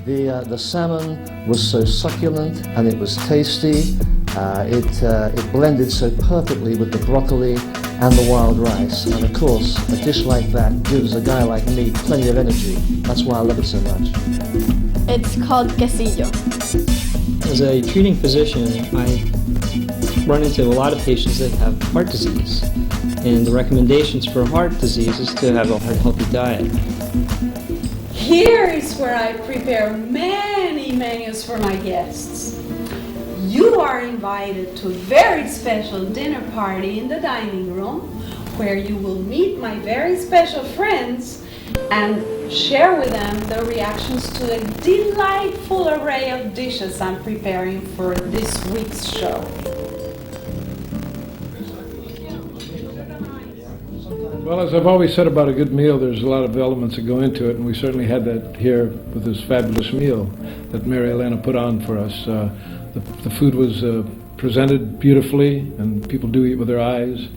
The salmon was so succulent and it was tasty. It blended so perfectly with the broccoli and the wild rice. And of course, a dish like that gives a guy like me plenty of energy. That's why I love it so much. It's called quesillo. As a treating physician, I run into a lot of patients that have heart disease. And the recommendations for heart disease is to have a healthy diet. Here is where I prepare many menus for my guests. You are invited to a very special dinner party in the dining room where you will meet my very special friends and share with them their reactions to the delightful array of dishes I'm preparing for this week's show. Well, as I've always said about a good meal, there's a lot of elements that go into it, and we certainly had that here with this fabulous meal that Mariel put on for us. The food was presented beautifully, and people do eat with their eyes.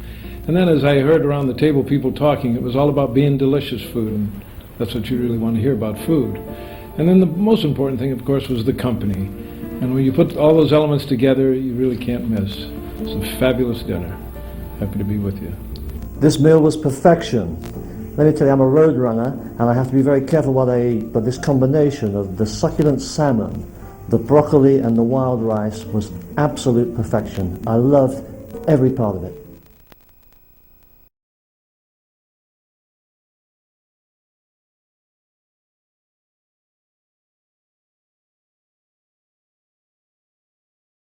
And then as I heard around the table people talking, it was all about being delicious food, and that's what you really want to hear about food. And then the most important thing, of course, was the company. And when you put all those elements together, you really can't miss. It's a fabulous dinner. Happy to be with you. This meal was perfection. Let me tell you, I'm a road runner, and I have to be very careful what I eat, but this combination of the succulent salmon, the broccoli, and the wild rice was absolute perfection. I loved every part of it.